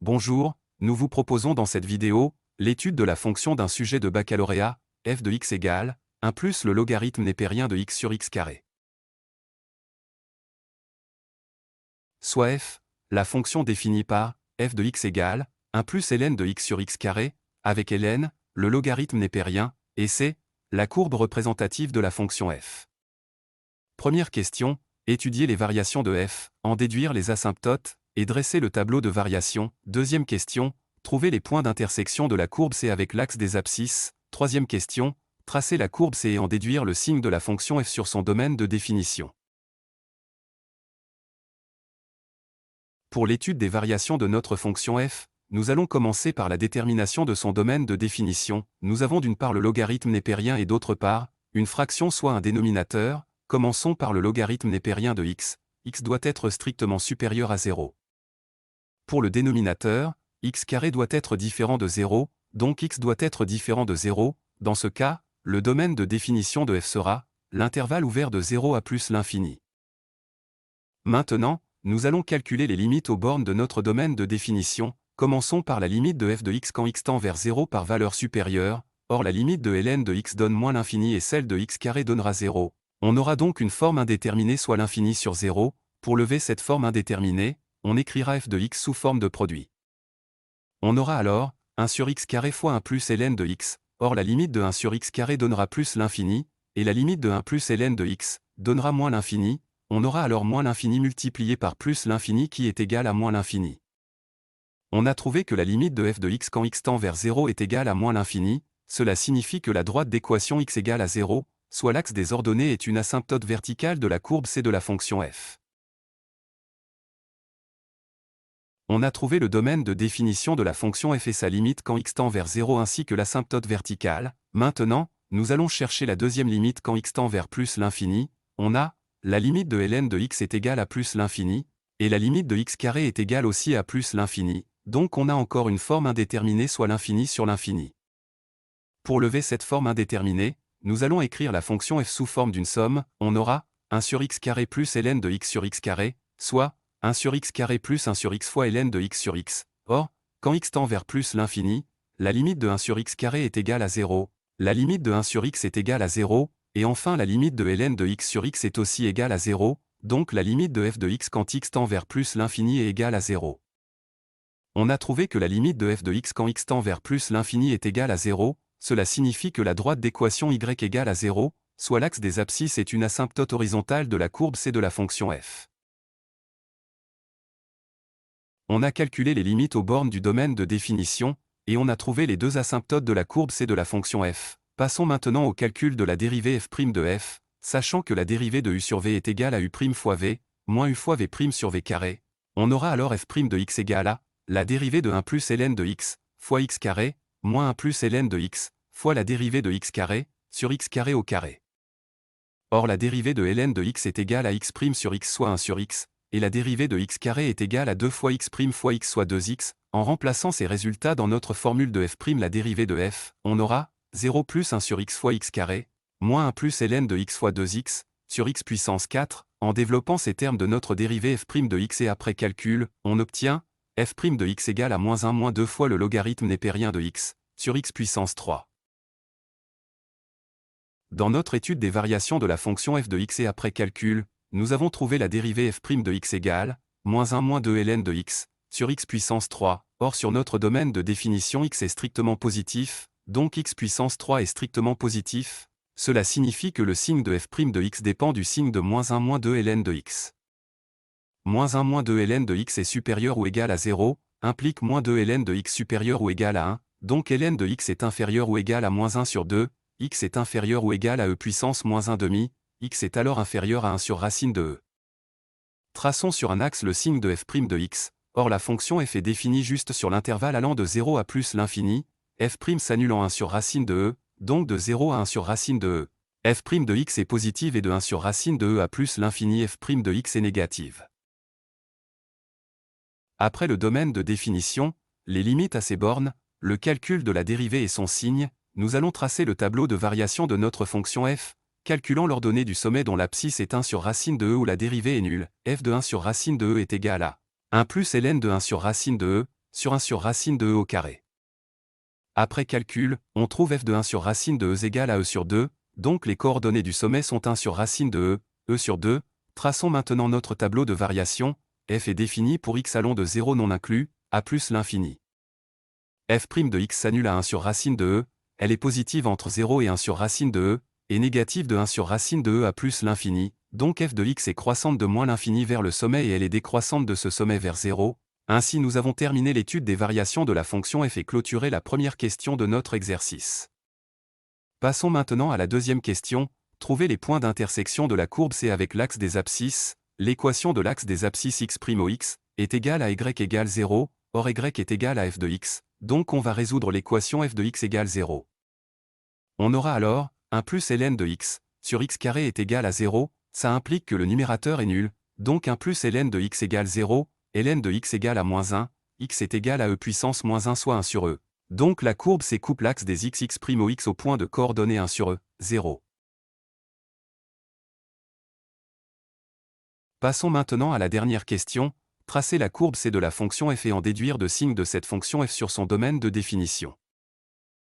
Bonjour, nous vous proposons dans cette vidéo, l'étude de la fonction d'un sujet de baccalauréat, f de x égale 1 plus le logarithme népérien de x sur x carré. Soit f, la fonction définie par f de x égale 1 plus ln de x sur x carré, avec ln, le logarithme népérien, et c, la courbe représentative de la fonction f. Première question, étudier les variations de f, en déduire les asymptotes, et dresser le tableau de variation. Deuxième question, trouver les points d'intersection de la courbe C avec l'axe des abscisses. Troisième question, tracer la courbe C et en déduire le signe de la fonction f sur son domaine de définition. Pour l'étude des variations de notre fonction f, nous allons commencer par la détermination de son domaine de définition. Nous avons d'une part le logarithme népérien et d'autre part, une fraction soit un dénominateur. Commençons par le logarithme népérien de x. X doit être strictement supérieur à 0. Pour le dénominateur, x carré doit être différent de 0, donc x doit être différent de 0. Dans ce cas, le domaine de définition de f sera l'intervalle ouvert de 0 à plus l'infini. Maintenant, nous allons calculer les limites aux bornes de notre domaine de définition. Commençons par la limite de f de x quand x tend vers 0 par valeur supérieure. Or la limite de ln de x donne moins l'infini et celle de x carré donnera 0. On aura donc une forme indéterminée soit l'infini sur 0. Pour lever cette forme indéterminée, on écrira f de x sous forme de produit. On aura alors 1 sur x carré fois 1 plus ln de x. Or la limite de 1 sur x carré donnera plus l'infini, et la limite de 1 plus ln de x donnera moins l'infini. On aura alors moins l'infini multiplié par plus l'infini qui est égal à moins l'infini. On a trouvé que la limite de f de x quand x tend vers 0 est égale à moins l'infini. Cela signifie que la droite d'équation x égale à 0, soit l'axe des ordonnées est une asymptote verticale de la courbe C de la fonction f. On a trouvé le domaine de définition de la fonction f et sa limite quand x tend vers 0 ainsi que l'asymptote verticale. Maintenant, nous allons chercher la deuxième limite quand x tend vers plus l'infini. On a la limite de ln de x est égale à plus l'infini, et la limite de x carré est égale aussi à plus l'infini, donc on a encore une forme indéterminée soit l'infini sur l'infini. Pour lever cette forme indéterminée, nous allons écrire la fonction f sous forme d'une somme. On aura 1 sur x carré plus ln de x sur x carré, soit 1 sur x carré plus 1 sur x fois ln de x sur x. Or, quand x tend vers plus l'infini, la limite de 1 sur x carré est égale à 0, la limite de 1 sur x est égale à 0, et enfin la limite de ln de x sur x est aussi égale à 0, donc la limite de f de x quand x tend vers plus l'infini est égale à 0. On a trouvé que la limite de f de x quand x tend vers plus l'infini est égale à 0, cela signifie que la droite d'équation y égale à 0, soit l'axe des abscisses est une asymptote horizontale de la courbe C de la fonction f. On a calculé les limites aux bornes du domaine de définition, et on a trouvé les deux asymptotes de la courbe C de la fonction f. Passons maintenant au calcul de la dérivée f' de f, sachant que la dérivée de u sur v est égale à u' fois v, moins u fois v' sur v carré. On aura alors f' de x égale à la dérivée de 1 plus ln de x, fois x carré, moins 1 plus ln de x, fois la dérivée de x carré, sur x carré au carré. Or la dérivée de ln de x est égale à x' sur x soit 1 sur x, et la dérivée de x carré est égale à 2 fois x' fois x soit 2x. En remplaçant ces résultats dans notre formule de f', la dérivée de f, on aura 0 plus 1 sur x fois x carré, moins 1 plus ln de x fois 2x, sur x puissance 4. En développant ces termes de notre dérivée f' de x et après calcul, on obtient f' de x égale à moins 1 moins 2 fois le logarithme népérien de x, sur x puissance 3. Dans notre étude des variations de la fonction f de x et après calcul, nous avons trouvé la dérivée f' de x égale moins 1 moins 2 ln de x, sur x puissance 3. Or sur notre domaine de définition x est strictement positif, donc x puissance 3 est strictement positif. Cela signifie que le signe de f' de x dépend du signe de moins 1 moins 2 ln de x. Moins 1 moins 2 ln de x est supérieur ou égal à 0, implique moins 2 ln de x supérieur ou égal à 1, donc ln de x est inférieur ou égal à moins 1 sur 2, x est inférieur ou égal à e puissance moins 1 demi, x est alors inférieur à 1 sur racine de e. Traçons sur un axe le signe de f' de x, or la fonction f est définie juste sur l'intervalle allant de 0 à plus l'infini, f' s'annule en 1 sur racine de e, donc de 0 à 1 sur racine de e. f' de x est positive et de 1 sur racine de e à plus l'infini f' de x est négative. Après le domaine de définition, les limites à ces bornes, le calcul de la dérivée et son signe, nous allons tracer le tableau de variation de notre fonction f, calculant l'ordonnée du sommet dont l'abscisse est 1 sur racine de e où la dérivée est nulle. F de 1 sur racine de e est égale à 1 plus ln de 1 sur racine de e, sur 1 sur racine de e au carré. Après calcul, on trouve f de 1 sur racine de e égale à e sur 2, donc les coordonnées du sommet sont 1 sur racine de e sur 2. Traçons maintenant notre tableau de variation. F est défini pour x allant de 0 non inclus, à plus l'infini. F' de x s'annule à 1 sur racine de e, elle est positive entre 0 et 1 sur racine de e, et négative de 1 sur racine de e à plus l'infini, donc f de x est croissante de moins l'infini vers le sommet et elle est décroissante de ce sommet vers 0. Ainsi nous avons terminé l'étude des variations de la fonction f et clôturé la première question de notre exercice. Passons maintenant à la deuxième question. Trouver les points d'intersection de la courbe C avec l'axe des abscisses. L'équation de l'axe des abscisses x' au x est égale à y égale 0, or y est égal à f de x, donc on va résoudre l'équation f de x égale 0. On aura alors 1 plus ln de x sur x carré est égal à 0, ça implique que le numérateur est nul, donc 1 plus ln de x égale 0, ln de x égale à moins 1, x est égal à e puissance moins 1 soit 1 sur e. Donc la courbe C coupe l'axe des x' au x au point de coordonnées 1 sur e, 0. Passons maintenant à la dernière question. Tracer la courbe C de la fonction f et en déduire de signes de cette fonction f sur son domaine de définition.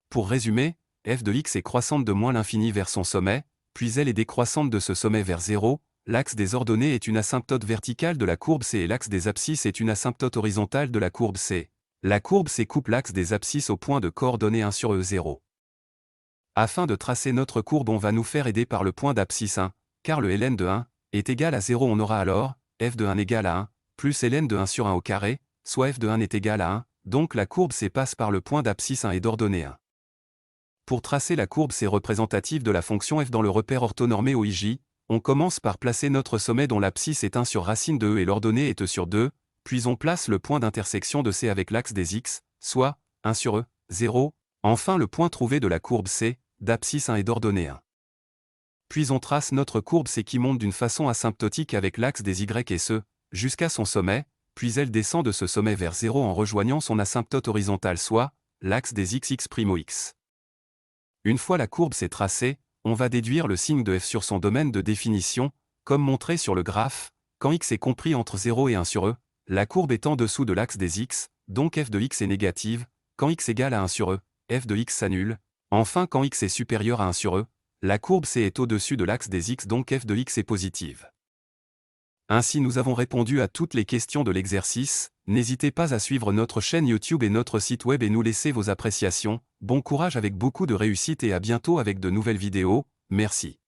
Pour résumer, f de x est croissante de moins l'infini vers son sommet, puis elle est décroissante de ce sommet vers 0, l'axe des ordonnées est une asymptote verticale de la courbe C et l'axe des abscisses est une asymptote horizontale de la courbe C. La courbe C coupe l'axe des abscisses au point de coordonnées 1 sur e0. Afin de tracer notre courbe, on va nous faire aider par le point d'abscisse 1, car le ln de 1 est égal à 0. On aura alors f de 1 égale à 1, plus ln de 1 sur 1 au carré, soit f de 1 est égal à 1, donc la courbe C passe par le point d'abscisse 1 et d'ordonnée 1. Pour tracer la courbe C représentative de la fonction f dans le repère orthonormé OIJ, on commence par placer notre sommet dont l'abscisse est 1 sur racine de e et l'ordonnée est e sur 2, puis on place le point d'intersection de C avec l'axe des x, soit 1 sur e, 0, enfin le point trouvé de la courbe C, d'abscisse 1 et d'ordonnée 1. Puis on trace notre courbe C qui monte d'une façon asymptotique avec l'axe des y et ce, jusqu'à son sommet, puis elle descend de ce sommet vers 0 en rejoignant son asymptote horizontale soit, l'axe des xx' au x. Une fois la courbe C tracée, on va déduire le signe de f sur son domaine de définition, comme montré sur le graphe, quand x est compris entre 0 et 1 sur e, la courbe est en dessous de l'axe des x, donc f de x est négative, quand x égale à 1 sur e, f de x s'annule, enfin quand x est supérieur à 1 sur e, la courbe C est au-dessus de l'axe des x donc f de x est positive. Ainsi nous avons répondu à toutes les questions de l'exercice. N'hésitez pas à suivre notre chaîne YouTube et notre site web et nous laisser vos appréciations. Bon courage avec beaucoup de réussite et à bientôt avec de nouvelles vidéos. Merci.